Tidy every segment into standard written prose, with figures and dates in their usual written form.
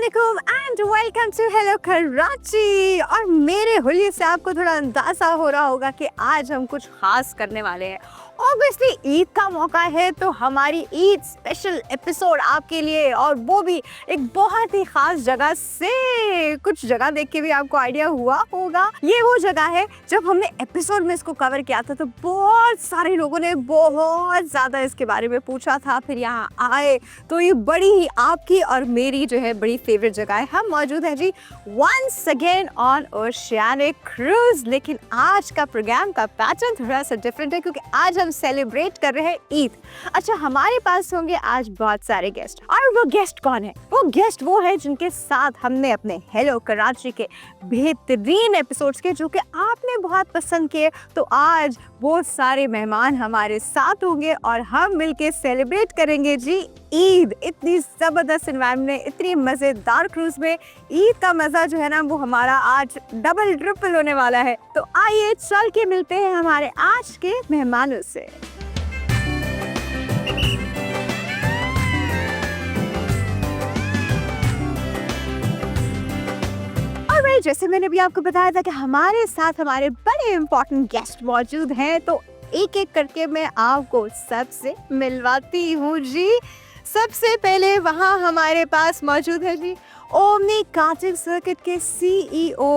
वालेकुम and welcome to hello Karachi. और मेरे हुलिये से आपको थोड़ा अंदाजा हो रहा होगा कि आज हम कुछ खास करने वाले हैं। ऑब्वियसली ईद का मौका है तो हमारी ईद स्पेशल एपिसोड आपके लिए, और वो भी एक बहुत ही खास जगह से। कुछ जगह देख के भी आपको आइडिया हुआ होगा, ये वो जगह है जब हमने एपिसोड में इसको कवर किया था तो बहुत सारे लोगों ने बहुत ज़्यादा इसके बारे में पूछा था। फिर यहाँ आए तो ये बड़ी ही आपकी और मेरी जो है बड़ी फेवरेट जगह है। हम मौजूद हैं जी once again on oceanic Cruise. लेकिन आज का प्रोग्राम का पैटर्न थोड़ा सा डिफरेंट है क्योंकि आज हम सेलिब्रेट कर रहे हैं ईद। अच्छा, हमारे पास होंगे आज बहुत सारे गेस्ट, और वो गेस्ट कौन है? वो गेस्ट वो है जिनके साथ हमने अपने हेलो कराची के बेहतरीन एपिसोड्स के जो कि आपने बहुत पसंद किए, तो आज वो सारे मेहमान हमारे साथ होंगे और हम मिलके सेलिब्रेट करेंगे जी ईद। इतनी ज़बरदस्त एनवायरनमेंट में, इतनी मज़ेदार क्रूज में ईद का मज़ा जो है ना वो हमारा आज डबल ट्रिपल होने वाला है। तो आइए चल के मिलते हैं हमारे आज के मेहमानों से। और जैसे मैंने भी आपको बताया था कि हमारे साथ हमारे बड़े इम्पोर्टेंट गेस्ट मौजूद हैं, तो एक एक करके मैं आपको सबसे मिलवाती हूँ जी। सबसे पहले वहाँ हमारे पास मौजूद है जी ओमनी कार्टिक सर्किट के CEO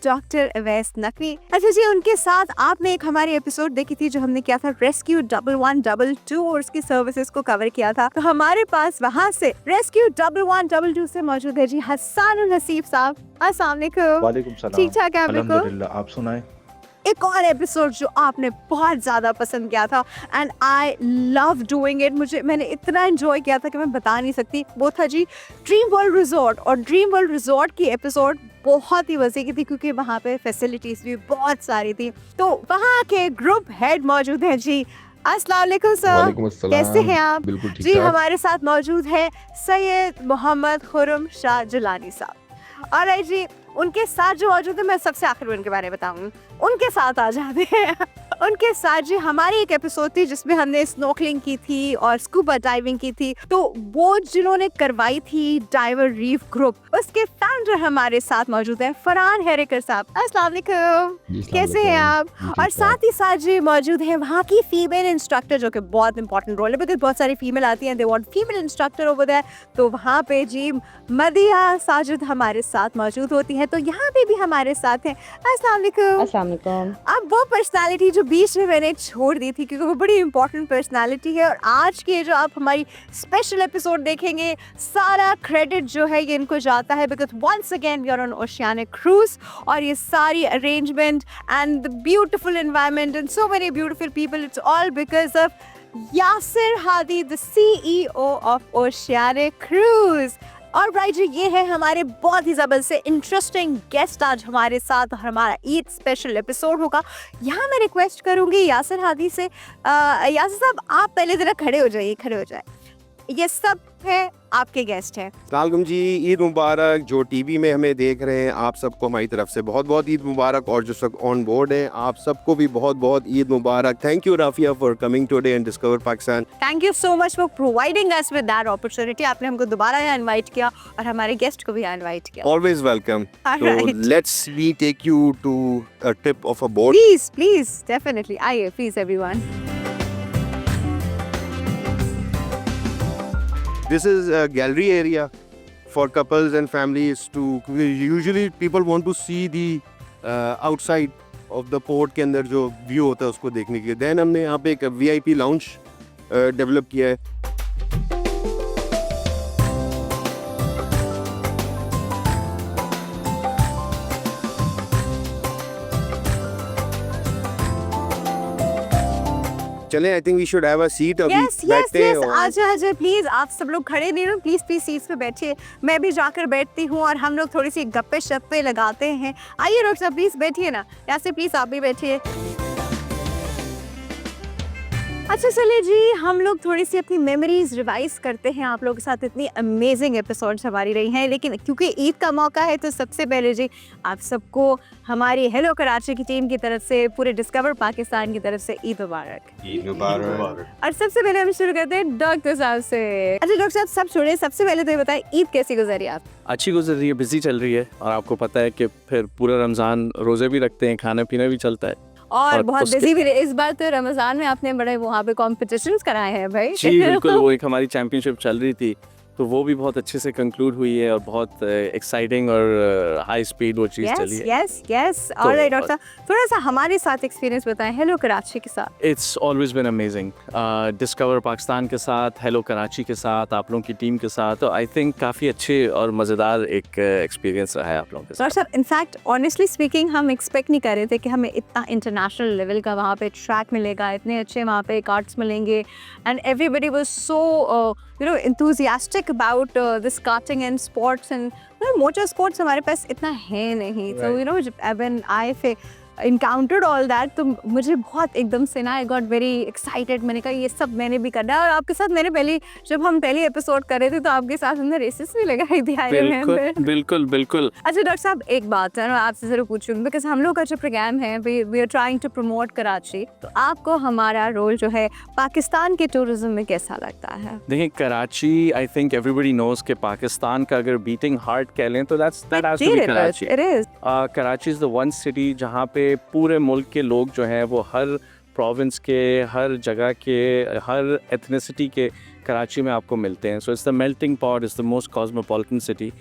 डॉक्टर अवैस नकवी। अच्छा जी, उनके साथ आपने एक हमारी एपिसोड देखी थी जो हमने किया था रेस्क्यू 1122 और उसकी सर्विसेज को कवर किया था। तो हमारे पास वहाँ से रेस्क्यू 1122 से मौजूद है जी हसन नसीब साहब। अस्सलाम वालेकुम। वालेकुम सलाम। ठीक ठाक है? अल्हम्दुलिल्लाह, आप सुनाएं। एक और एपिसोड जो आपने बहुत ज़्यादा पसंद किया था and I love doing it, मैंने इतना एंजॉय किया था कि मैं बता नहीं सकती। वो था जी ड्रीम वर्ल्ड रिजॉर्ट, और ड्रीम वर्ल्ड रिजॉर्ट की एपिसोड बहुत ही मज़े की थी क्योंकि वहाँ पे फैसिलिटीज़ भी बहुत सारी थी। तो वहाँ के ग्रुप हेड मौजूद हैं जी। अस्सलाम वालेकुम सर। वालेकुम अस्सलाम। कैसे हैं आप? बिल्कुल ठीक जी, ठाक। हमारे साथ मौजूद है सैयद मोहम्मद खुर्रम शाह जिलानी साहब। और जी उनके साथ जो मौजूद है, मैं सबसे आखिर में उनके बारे में बताऊंगी। उनके साथ आ जाते हैं उनके साथ जी हमारी एक एपिसोड थी जिसमें हमने स्नोकलिंग की थी और स्कूबा डाइविंग की थी, तो वो जिन्होंने करवाई थी डाइवर रीफ ग्रुप, उसके फाउंडर हमारे साथ मौजूद है फरहान हेरेकर साहब। अस्सलाम वालेकुम, कैसे हैं आप? और साथ ही साथ जी मौजूद है वहाँ की फीमेल इंस्ट्रक्टर, जो कि बहुत इंपॉर्टेंट रोल है बिकॉज बहुत सारी फीमेल आती हैं, they want female instructor over there. तो वहाँ पे जी मदिया साजिद हमारे साथ मौजूद होती हैं, तो यहाँ पे भी हमारे साथ हैं। अस्सलाम वालेकुम। अस्सलाम वालेकुम। अब वो पर्सनालिटी जो बीच में मैंने छोड़ दी थी क्योंकि वो बड़ी इंपॉर्टेंट पर्सनालिटी है, और आज के जो आप हमारी स्पेशल एपिसोड देखेंगे सारा क्रेडिट जो है ये इनको जाता है because once again we are on oceanic cruise, और ये सारी arrangement and the beautiful environment and so many beautiful people, it's all because of Yasir Hadi, the CEO of oceanic cruise. और राइट जी, ये है हमारे बहुत ही ज़बरदस्त इंटरेस्टिंग गेस्ट आज हमारे साथ, और हमारा ईद स्पेशल एपिसोड होगा। यहाँ मैं रिक्वेस्ट करूँगी यासिर हादी से, यासिर साहब आप पहले ज़रा खड़े हो जाइए, खड़े हो जाए। ये सब है आपके गेस्ट हैं। अस्सलाम जी, ईद मुबारक। जो टीवी में हमें देख रहे हैं आप सबको हमारी तरफ से बहुत बहुत ईद मुबारक, और जो सब ऑन बोर्ड हैं आप सबको भी बहुत बहुत ईद मुबारक। Thank you Rafia for coming today and Discover Pakistan. Thank you so much for providing us with that opportunity. आपने हमको दोबारा यहाँ इनवाइट किया और हमारे गेस्ट को भी यहाँ इनवाइट किया। Always welcome. All तो right. Let's we take you to a trip of a boat. Please please definitely आइए, please everyone. This is a gallery area for couples and families to, usually people want to see the outside of the port के अंदर जो view होता है उसको देखने के लिए। देन हमने यहाँ पे एक VIP लाउंज डेवलप किया है। चलें, I think we should have a seat. अभी यस यस बैठते हैं यस, और- आजा आजा प्लीज, आप सब लोग खड़े नहीं रहो, प्लीज प्लीज सीट्स पे बैठिए। मैं भी जाकर बैठती हूँ और हम लोग थोड़ी सी गप्पे शप्पे लगाते हैं। आइए डॉक्टर साहब प्लीज बैठिए ना, यहाँ से प्लीज आप भी बैठिए। अच्छा चलिए जी, हम लोग थोड़ी सी अपनी मेमोरीज रिवाइज करते हैं। आप लोगों के साथ इतनी अमेजिंग एपिसोड्स हमारी रही हैं, लेकिन क्योंकि ईद का मौका है तो सबसे पहले जी आप सबको हमारी हेलो कराची की टीम की तरफ से, पूरे डिस्कवर पाकिस्तान की तरफ से ईद मुबारक। ईद मुबारक। और सबसे पहले हम शुरू करते हैं डॉक्टर साहब से। अच्छा डॉक्टर साहब, सब छोड़िए, सबसे पहले तो ये बताएं ईद कैसी गुजरी आप? अच्छी गुजर रही है, बिजी चल रही है, और आपको पता है कि फिर पूरा रमज़ान रोज़े भी रखते हैं, खाना पीना भी चलता है और बहुत उसके- बिजी भी रहे। इस बार तो रमजान में आपने बड़े वहाँ पे कॉम्पिटिशन्स कराए हैं भाई। जी बिल्कुल, वो एक हमारी चैम्पियनशिप चल रही थी, तो वो भी बहुत अच्छे से कंक्लूड हुई है और बहुत एक्साइटिंग और हाई स्पीड वो चीज़ चली है। Yes yes. और डॉक्टर साहब थोड़ा सा हमारे साथ एक्सपीरियंस बताएं हेलो कराची के साथ। It's always been amazing, discover Pakistan के साथ, हेलो कराची के साथ, आप लोगों की टीम के साथ, तो आई थिंक काफ़ी अच्छे और मज़ेदार एक एक्सपीरियंस रहा है आप लोगों के साथ। डॉक्टर साहब इनफैक्ट ऑनेस्टली स्पीकिंग हम एक्सपेक्ट नहीं कर रहे थे कि हमें इतना इंटरनेशनल लेवल का वहाँ पे ट्रैक मिलेगा, इतने अच्छे वहाँ पे कार्ट्स मिलेंगे, and everybody was so enthusiastic about this karting and sports, and motor sports हमारे पास इतना है नहीं, so when I encountered all that, तो मुझे बहुत एकदम से ना I got very excited। मैंने कहा ये सब मैंने भी करना है, और आपके साथ मैंने जब हम पहली एपिसोड कर रहे थे तो आपके साथ हमने रेसेस भी लगाई थी। बिल्कुल बिल्कुल बिल्कुल। अच्छा डॉक्टर साहब एक बात है, मैं आपसे ज़रूर पूछूंगी, बिकॉज हम लोग का जो प्रोग्राम है we are trying to promote Karachi, तो आपको हमारा रोल जो है पाकिस्तान के टूरिज्म में कैसा लगता है? देखिए Karachi, I think everybody knows कि पाकिस्तान का अगर बीटिंग हार्ट कह लें तो that has to be Karachi. It is. Karachi is the one city जहाँ पे पूरे मुल्क के लोग जो हैं वो हर प्रोविंस के, हर जगह के, हर एथनिसिटी के कराची में आपको मिलते हैं। So it's the melting pot, is the most cosmopolitan city,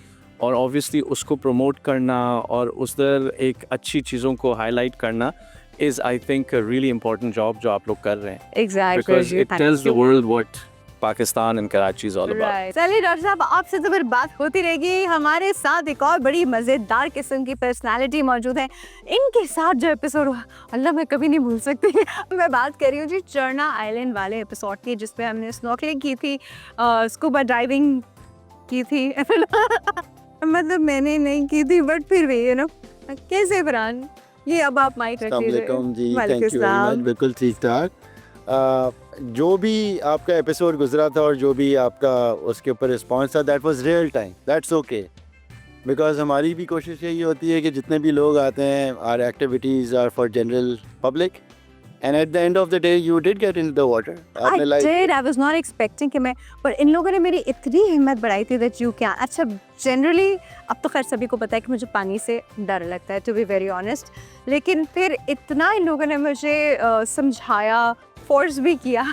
और ऑब्वियसली उसको प्रमोट करना और उधर एक अच्छी चीज़ों को हाईलाइट करना is I think really important job जो आप लोग कर रहे हैं, Exactly. Because it Thank tells the you. World what Pakistan and Karachi is all about. Right. चलिए डॉक्टर साहब, आपसे तो फिर बात होती रहेगी। हमारे साथ एक और बड़ी मज़ेदार किस्म की पर्सनालिटी मौजूद है। इनके साथ जो एपिसोड हुआ, अल्लाह मैं कभी नहीं भूल सकती। मैं बात कर रही हूँ जी चरना आइलैंड वाले एपिसोड की, जिसपे हमने स्नॉर्कलिंग की थी, स्कूबा डाइविंग की थी। मतलब मैंने नहीं की थी, बट फिर भी कैसे फरहान, ये अब आप माइक रख लीजिए। अस्सलामुअलैकुम जी, वालेकुम थैंक यू वेरी सलाम। मच। बिल्कुल ठीक ठाक। जो भी आपका एपिसोड गुजरा था और जो भी आपका उसके ऊपर रिस्पांस था, that was real time, that's okay, because हमारी भी कोशिश यही होती है कि जितने भी लोग आते हैं, our activities are for general public, and at the end of the day you did get in the water. I was not expecting कि मैं, पर इन लोगों ने मेरी इतनी हिम्मत बढ़ाई थी that you can। अच्छा जनरली अब तो खैर सभी को पता है कि मुझे पानी से डर लगता है, टू बी वेरी ऑनेस्ट, लेकिन फिर इतना इन लोगों ने मुझे समझाया, फोर्स भी किया,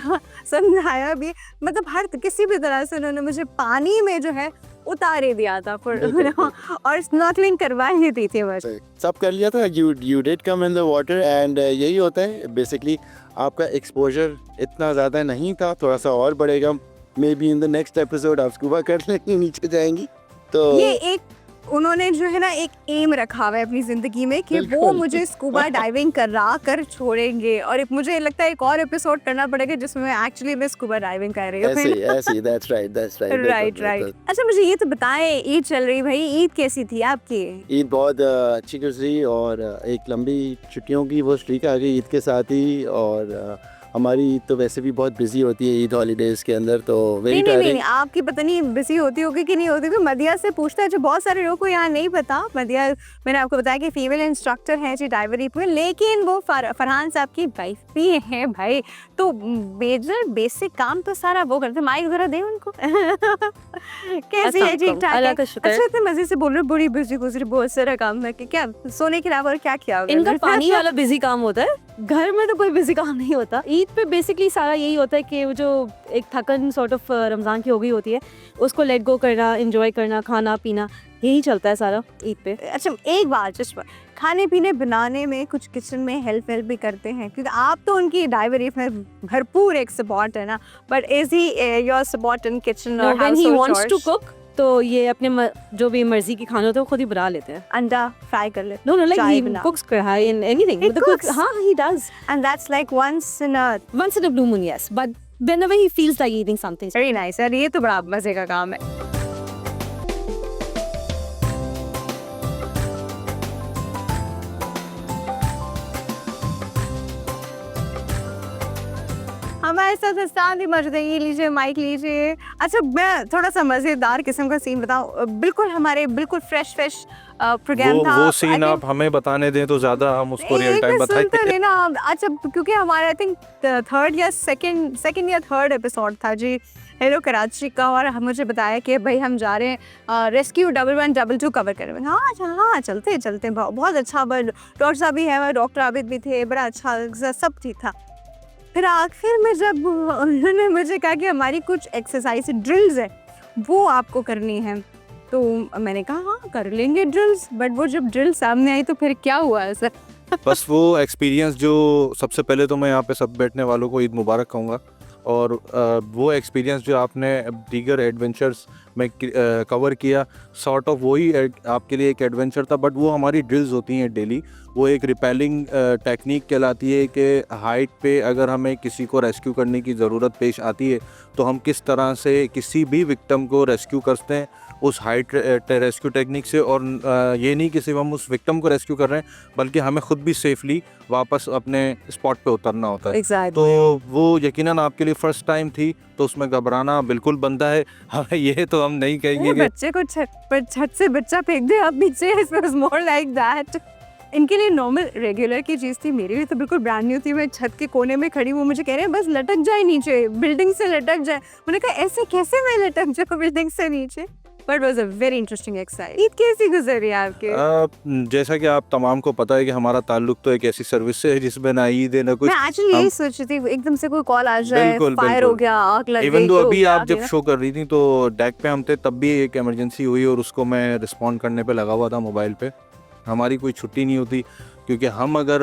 समझाया भी, मतलब हर किसी भी तरह से उन्होंने मुझे पानी में जो है उतार ही दिया था और स्नॉर्कलिंग करवा ही दी थी बस। सब कर लिया था, you did come in the water, and यही होता है बेसिकली। आपका एक्सपोजर इतना ज़्यादा नहीं था, थोड़ा सा और बढ़ेगा, may be in the next episode आप स्कूबा कर लेंगी, नीचे जाएंगी तो ये एक उन्होंने जो है ना एक एम रखा हुआ है अपनी जिंदगी में कि वो बिल्कुल। मुझे स्कूबा डाइविंग करा कर छोड़ेंगे, और मुझे लगता है एक और एपिसोड करना पड़ेगा जिसमें मैं एक्चुअली में स्कूबा डाइविंग कर रही ऐसे हूँ। ऐसे दैट्स राइट राइट राइट। अच्छा मुझे ये तो बताएं, ईद चल रही भाई, ईद कैसी थी आपकी? ईद बहुत अच्छी गुजरी, और एक लंबी छुट्टियों की वो स्ट्रीक आ गई ईद के साथ ही, और हमारी ईद तो वैसे भी बहुत बिजी होती है ईद हॉलीडेज के अंदर, तो वेरी नहीं, आपकी पता नहीं बिजी होती होगी कि नहीं होती, क्योंकि मदिया से पूछता है, जो बहुत सारे लोगों को यहाँ नहीं पता। मदिया मैंने आपको बताया कि फीमेल इंस्ट्रक्टर हैं जी डाइवर रीप में, लेकिन वो फरहान साहब की वाइफ भी हैं भाई, तो मेजर बेसिक काम तो सारा वो करते। माइक जरा दे उनको। कैसी है? ठीक ठाक है? अच्छा इतने मजे से बोल रहे, बड़ी बिजी गुजरी, बहुत सारा काम है कि क्या सोने के अलावा और क्या किया? इनका पानी वाला बिजी काम होता है, घर में तो कोई बिजी काम नहीं होता। ईद पे बेसिकली सारा यही होता है कि वो जो एक थकन सॉर्ट ऑफ रमज़ान की हो गई होती है, उसको लेट गो करना, एंजॉय करना, खाना पीना, यही चलता है सारा ईद पे। अच्छा एक बात, जस्ट खाने पीने बनाने में कुछ किचन में हेल्प भी करते हैं, क्योंकि आप तो उनकी डाइवर रीफ में भरपूर एक सपोर्ट है ना, but is he your support in kitchen और when he household wants to chores? Cook, तो ये अपने जो भी मर्जी की खाना होता है वो खुद ही बना लेते हैं। अंडा फ्राई कर ले, नो लाइक चाय ही बना। कुक्स इन एनीथिंग, He मतलब cooks? हाँ he does, and that's like once in a once in a blue moon, yes, but whenever he feels like eating something. very nice यार, ये तो बड़ा मजे का काम है। हमारे साथ हस्तान भी मौजूद है। ये लीजिए माइक लीजिए। अच्छा मैं थोड़ा सा मज़ेदार किस्म का सीन बताऊँ, बिल्कुल हमारे बिल्कुल फ्रेश प्रोग्राम था। वो I सीन think- आप हमें बताने दें तो ज़्यादा हम उसको रियल एक टाइम मिनट सुनते बताएंगे। नहीं ना। अच्छा क्योंकि हमारा आई थिंक थर्ड या सेकंड या थर्ड एपिसोड था जी हेलो कराची का, और मुझे बताया कि भाई हम जा रहे हैं रेस्क्यू 1112 कवर करें। हाँ अच्छा हाँ चलते बहुत अच्छा। बट डॉक्टर साहब भी है, डॉक्टर आबिद भी थे, बड़ा अच्छा सब ठीक था। फिर आखिर में जब उन्होंने मुझे कहा कि हमारी कुछ एक्सरसाइज ड्रिल्स है वो आपको करनी है, तो मैंने कहा हाँ कर लेंगे ड्रिल्स। बट वो जब ड्रिल सामने आई तो फिर क्या हुआ सर? बस वो एक्सपीरियंस जो सबसे पहले तो मैं यहाँ पे सब बैठने वालों को ईद मुबारक कहूँगा, और वो एक्सपीरियंस जो आपने दीगर एडवेंचर्स में कवर किया, सॉर्ट ऑफ वही आपके लिए एक एडवेंचर था, बट वो हमारी ड्रिल्स होती हैं डेली। वो एक रिपेलिंग टेक्निक कहलाती है कि हाइट पे अगर हमें किसी को रेस्क्यू करने की ज़रूरत पेश आती है तो हम किस तरह से किसी भी विक्टिम को रेस्क्यू करते हैं उस हाइट रेस्क्यू टेक्निक से। और ये नहीं कि सिर्फ हम उस विक्टिम को रेस्क्यू कर रहे हैं, बल्कि हमें ख़ुद भी सेफली वापस अपने स्पॉट पे उतरना होता है। Exactly. तो वो यकीनन आपके लिए फ़र्स्ट टाइम थी, तो उसमें घबराना बिल्कुल बनता है। हाँ, ये तो हम नहीं कहेंगे कि बच्चे को छत से बच्चा फेंक दे अब नीचे, मोर लाइक दैट। इनके लिए नॉर्मल रेगुलर की चीज़ थी, मेरे लिए तो बिल्कुल ब्रांड न्यू थी। मैं छत के कोने में खड़ी, वो मुझे कह रहे हैं बस लटक जाए नीचे, बिल्डिंग से लटक जाए। मैंने कहा ऐसे कैसे मैं लटक जाऊँ बिल्डिंग से नीचे? But was a very interesting exercise. Eid कैसी गुजरी आपके? जैसा कि आप तमाम को पता है कि हमारा ताल्लुक तो एक ऐसी सर्विस से है जिसमें ना ईद है ना कुछ। मैं एक्चुअली यही हम सोच रही थी एकदम से कोई कॉल आ जाए, बिल्कुल, फायर बिल्कुल। हो गया, आग लग इवन गई दो तो अभी क्या आप जब देना? शो कर रही थी तो डेक पे हम थे, तब भी एक इमरजेंसी हुई और उसको मैं रिस्पॉन्ड करने पे लगा हुआ था मोबाइल पे। हमारी कोई छुट्टी नहीं होती, क्योंकि हम अगर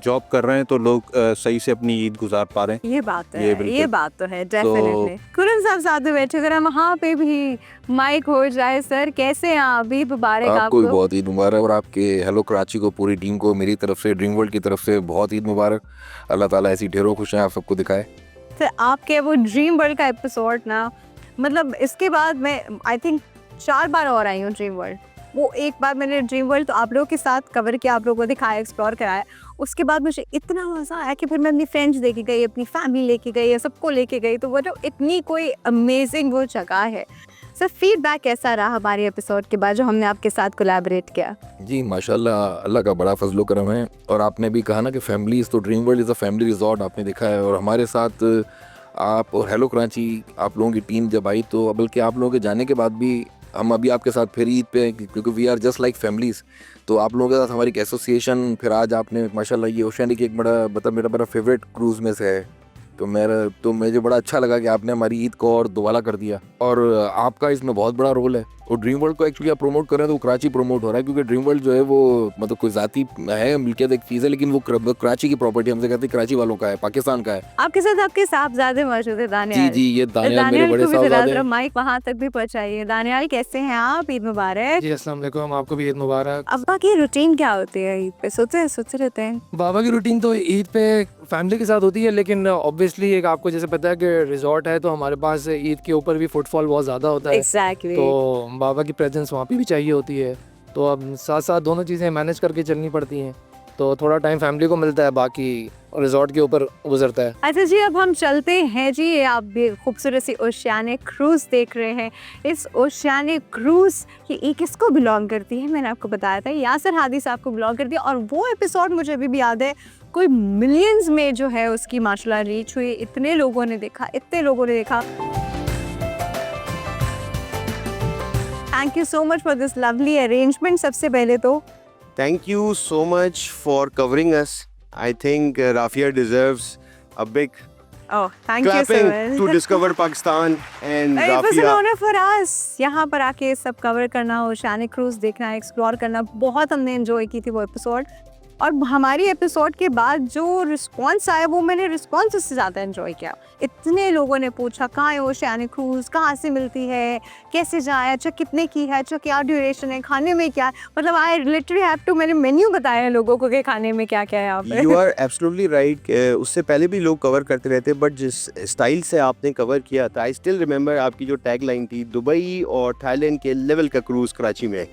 जॉब कर रहे हैं तो लोग सही से अपनी ईद गुजार पा रहे हैं। ये बात ये है, बिल्कुल। ये बात तो है डेफिनेटली। कुरन साहब साथ में बैठे, अगर हम वहाँ पे भी माइक हो जाए, सर कैसे हैं आप? ईद मुबारक आपको भी आपको। बहुत ईद मुबारक, और आपके हेलो कराची को, पूरी टीम को मेरी तरफ से, ड्रीम वर्ल्ड की तरफ से बहुत ईद मुबारक। अल्लाह ताला ऐसी ढेरों खुशियाँ आप सबको दिखाए। सर आपके वो ड्रीम वर्ल्ड का एपिसोड ना, मतलब इसके बाद मैं आई थिंक 4 बार और आई हूँ ड्रीम वर्ल्ड। वो एक बार मैंने ड्रीम वर्ल्ड तो आप लोगों के साथ कवर किया, आप लोगों को दिखाया, एक्सप्लोर कराया। उसके बाद मुझे इतना मज़ा आया कि फिर मैं अपनी फ्रेंड्स लेके गई, अपनी फैमिली लेके गई, या सबको लेके गई। तो वो जो इतनी कोई अमेजिंग वो जगह है। सर फीडबैक कैसा रहा हमारे एपिसोड के बाद जो हमने आपके साथ कोलैबोरेट किया? जी माशाल्लाह, अल्लाह का बड़ा फजलो करम है। और आपने भी कहा ना कि फैमिलीज़, तो dream world is a family resort आपने देखा है। और हमारे साथ आप और हेलो कराची, आप लोगों की टीम जब आई, तो बल्कि आप लोगों के जाने के बाद भी हम अभी आपके साथ फिर ईद पे, क्योंकि we are just like families. तो आप लोगों के साथ हमारी एक एसोसिएशन, फिर आज आपने माशाल्लाह ये ओशियानिक एक बड़ा, मतलब मेरा बड़ा फेवरेट क्रूज़ में से है। तो मुझे बड़ा अच्छा लगा कि आपने हमारी ईद को और दोबारा कर दिया, और आपका इसमें बहुत बड़ा रोल है। और ड्रीम वर्ल्ड को एक्चुअली आप प्रमोट कर रहे हैं तो कराची प्रमोट हो रहा है, क्योंकि ड्रीम वर्ल्ड जो है वो मतलब कोई ज़ाती है, मिल्कियत एक चीज़ है, लेकिन वो कराची की प्रॉपर्टी, हमसे कहते हैं कराची वालों का है, पाकिस्तान का है। आपके साथ आपके साहबजादे मौजूद है, जी दानियाल। जी, ये दानियाल मेरे बड़े को भी साहबजादे जरा हैं। माइक वहाँ तक भी पहुँचाइए। दानियाल कैसे हैं आप? ईद मुबारक। जी अस्सलाम वालेकुम, आपको भी ईद मुबारक। अब्बा की रूटीन क्या होती है ईद पे? सोते रहते हैं? बाबा की रूटीन तो ईद पे फैमिली के साथ होती है, लेकिन ऑब्वियसली एक आपको जैसे पता है कि रिजॉर्ट है, तो हमारे पास ईद के ऊपर भी फुटफॉल बहुत ज़्यादा होता है। एग्जैक्टली। तो बाबा की प्रेजेंस वहाँ पे भी चाहिए होती है, तो अब साथ साथ दोनों चीज़ें मैनेज करके चलनी पड़ती हैं। तो थोड़ा टाइम फैमिली को मिलता है, बाकी रिजॉर्ट के ऊपर गुजरता है। अच्छा जी, अब हम चलते हैं जी। ये आप भी खूबसूरत सी ओशियानिक क्रूज़ देख रहे हैं। इस ओशियानिक क्रूज़ ये किसको बिलोंग करती है? मैंने आपको बताया था यासर हादी साहब को बिलोंग करती है। और वो एपिसोड मुझे अभी भी याद है, कोई मिलियंस में जो है उसकी माशाल्लाह रीच हुई। इतने लोगों ने देखा, इतने लोगों ने देखा। Thank you so much for this lovely arrangement. सबसे पहले तो Thank you so much for covering us. I think Rafia deserves a big oh thank you so clapping to much. Discover Pakistan and It was an Rafia. honor for us। यहाँ पर आके सब cover करना, oceanic cruise देखना, explore करना, बहुत हमने enjoy की थी वो एपिसोड। और हमारी एपिसोड के बाद जो रिस्पांस आया वो मैंने रिस्पांस से ज़्यादा एंजॉय किया। इतने लोगों ने पूछा कहाँ है ओशियानिक क्रूज, कहाँ से मिलती है, कैसे जाए, अच्छा कितने की है, अच्छा क्या ड्यूरेशन है, खाने में क्या है। मतलब आई लिटरली हैव टू, मैंने मेन्यू बताया लोगों को कि खाने में क्या क्या है यहाँ पे। You are absolutely right. उससे पहले भी लोग कवर करते रहते, बट जिस स्टाइल से आपने कवर किया था, आई स्टिल रिमेंबर आपकी जो टैग लाइन थी, दुबई और थाईलैंड के लेवल का क्रूज कराची में।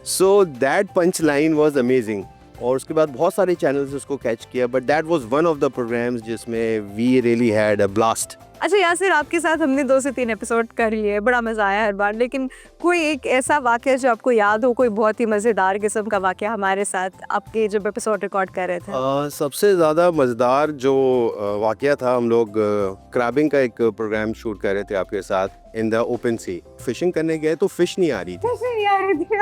So that punch line was amazing. और उसके बाद बहुत सारे चैनल्स उसको कैच किया, but that was one of the programmes जिसमें we really had a blast. अच्छा यासिर, आपके साथ हमने 2 से 3 एपिसोड कर लिए, बड़ा मज़ा आया हर बार, लेकिन कोई एक ऐसा वाक़या जो आपको याद हो, कोई बहुत ही मज़ेदार किस्म का वाक़या हमारे साथ आपके जब एपिसोड रिकॉर्ड कर रहे थे? सबसे ज़्यादा मज़ेदार जो वाक़या था, हम लोग क्रैबिंग का एक प्रोग्राम शूट कर रहे थे आपके साथ in the open sea. Fishing करने गए तो फ़िश नहीं आ रही थी,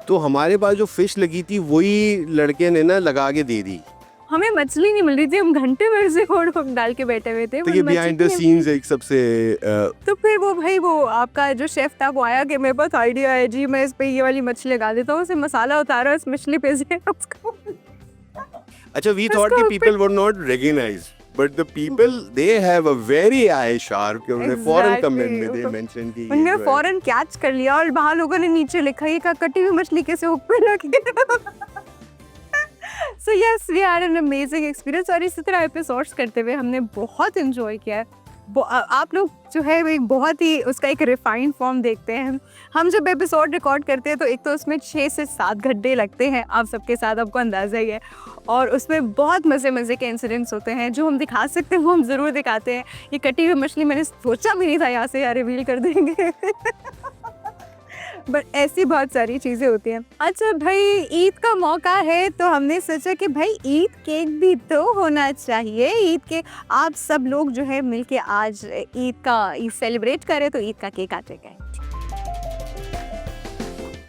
तो हमारे पास जो फ़िश लगी थी वही लड़के ने ना लगा के दे दी। हमें मछली नहीं मिल रही थी, हम घंटे भर से होड़ डाल के बैठे हुए थे। तो ये बिहाइंड द सीन्स एक सबसे तो फिर वो आपका जो शेफ था वो आया कि मेरे पास आइडिया है जी, मैं इस पे ये वाली मछली लगा देता हूँ, उसे मसाला उतारा, इस मछली पे से उसको। अच्छा, we thought the people were not recognized, but the people they have a very eye sharp कि उन्होंने फौरन कमेंट में they mentioned कि उन्होंने फौरन कैच कर लिया और बाहर लोगों ने नीचे लिखा ये कटी हुई मछली कैसे ऊपर रख गया। So yes, we had an amazing experience और इसी तरह एपिसोड्स करते हुए हमने बहुत एंजॉय किया है। आप लोग जो है वो एक बहुत ही उसका एक रिफाइंड फॉर्म देखते हैं। हम जब एपिसोड रिकॉर्ड करते हैं तो एक तो उसमें 6 से 7 घंटे लगते हैं, आप सबके साथ आपको अंदाज़ा ही है, और उसमें बहुत मज़े के इंसिडेंट्स होते हैं जो हम दिखा सकते हैं वो हम ज़रूर दिखाते हैं। ये कटी हुई मछली मैंने सोचा भी नहीं था यहाँ से यार रिवील कर देंगे। बट ऐसी बहुत सारी चीज़ें होती हैं। अच्छा भाई, ईद का मौका है तो हमने सोचा कि भाई ईद केक भी तो होना चाहिए। ईद के आप सब लोग जो है मिलके आज ईद सेलिब्रेट करें तो ईद का केक काटेंगे।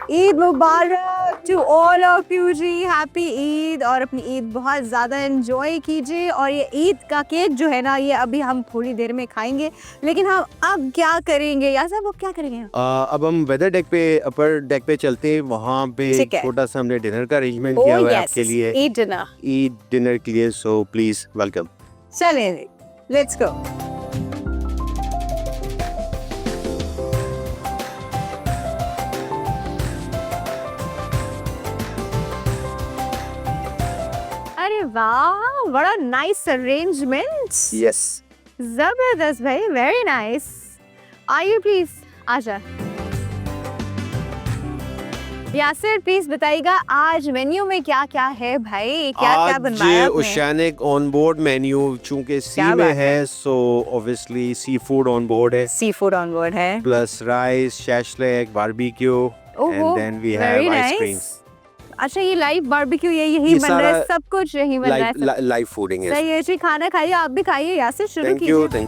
ईद मुबारक टू ऑल ऑफ यू जी, हैप्पी ईद, और अपनी ईद बहुत ज़्यादा एंजॉय कीजिए। और ये ईद का केक जो है ना, ये अभी हम थोड़ी देर में खाएंगे, लेकिन हम अब क्या करेंगे यार साहब, अब क्या करेंगे? अब हम वेदर डेक पे, अपर डेक पे चलते हैं, वहाँ पे ठीक है। छोटा सा हमने डिनर का अरेंजमेंट किया हुआ है आपके लिए, ईद डिनर के लिए, सो प्लीज वेलकम। चलें, लेट्स गो। अरे वाह, बड़ा नाइस अरेंजमेंट। यस, जबरदस्त भाई, वेरी नाइस। आइए प्लीज, आजा। यासिर प्लीज बताइएगा आज मेन्यू में क्या क्या है भाई, क्या क्या बनवाया आज आपने? ओशियानिक ऑन बोर्ड मेन्यू, चूंकि सी क्या में बात है, so obviously seafood on board है, सी फूड ऑन बोर्ड है, plus rice, shashlik, barbecue, and then we have ice creams. अच्छा, ये लाइव बारबेक्यू यही ये बन रहा है, सारा सब कुछ यही बन रहा है। लाइव फूडिंग है। सही है जी, खाना खाइए, आप भी खाइए, यासिर शुरू थैंक यू। कीजिए।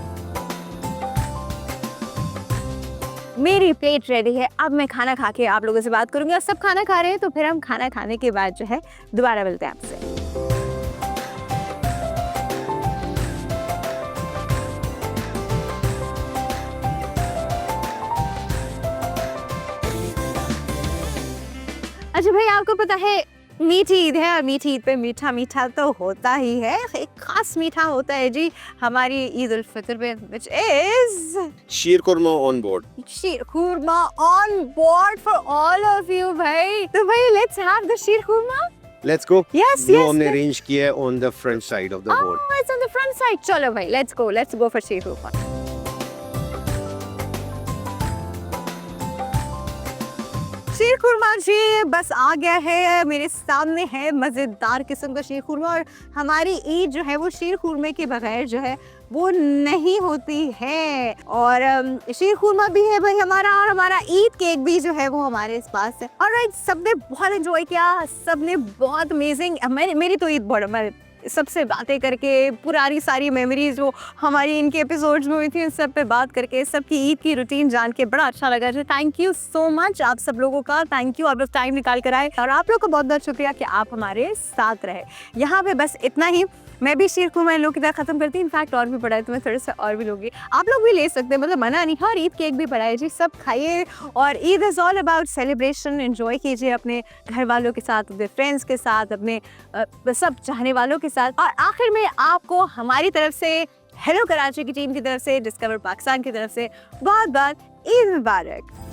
मेरी प्लेट रेडी है, अब मैं खाना खा के आप लोगों से बात करूंगी। और सब खाना खा रहे हैं तो फिर हम खाना खाने के बाद जो है दोबारा मिलते हैं आपसे। अच्छा भाई, आपको पता है मीठी ईद है, और मीठी ईद पे मीठा मीठा तो होता ही है। एक खास मीठा होता है जी हमारी ईद उल फितर पे, which is sheer khurma on board. Sheer khurma on board for all of you भाई। तो भाई let's have the sheer khurma. Let's go. Yes, जो yes, हमने let's- अरेंज किया है on the front side of the board. Oh, it's on the front side. चलो भाई, let's go for शीर खुरमा। शीर खुरमा जी बस आ गया है, मेरे सामने है मज़ेदार किस्म का शीर खुरमा। और हमारी ईद जो है वो शीर खुरमे के बगैर जो है वो नहीं होती है। और शीर खुरमा भी है भाई हमारा, और हमारा ईद केक भी जो है वो हमारे इस पास है। और सबने बहुत एंजॉय किया, सबने बहुत अमेजिंग। मेरी तो ईद बहुत, मैं सबसे बातें करके पुरानी सारी मेमोरीज जो हमारी इनके एपिसोड्स में हुई थी, उन सब पे बात करके, सबकी ईद की रूटीन जान के बड़ा अच्छा लगा। जो थैंक यू सो मच आप सब लोगों का, थैंक यू, आप लोग टाइम निकाल कर आए, और आप लोग का बहुत बहुत शुक्रिया कि आप हमारे साथ रहे। यहाँ पे बस इतना ही, मैं भी शीर खुरमा इन लोग की तरह खत्म करती हूँ। इनफैक्ट और भी पड़ा है तो मैं थोड़ा सा और भी लूँगी, आप लोग भी ले सकते हैं, मतलब मना नहीं है। और ईद केक भी पड़ा है जी, सब खाइए। और Eid is all about celebration, enjoy कीजिए अपने घर वालों के साथ, अपने फ्रेंड्स के साथ, अपने सब चाहने वालों के साथ। और आखिर में आपको हमारी तरफ से, हेलो कराची की टीम की तरफ से, डिस्कवर पाकिस्तान की तरफ से बहुत बहुत ईद मुबारक।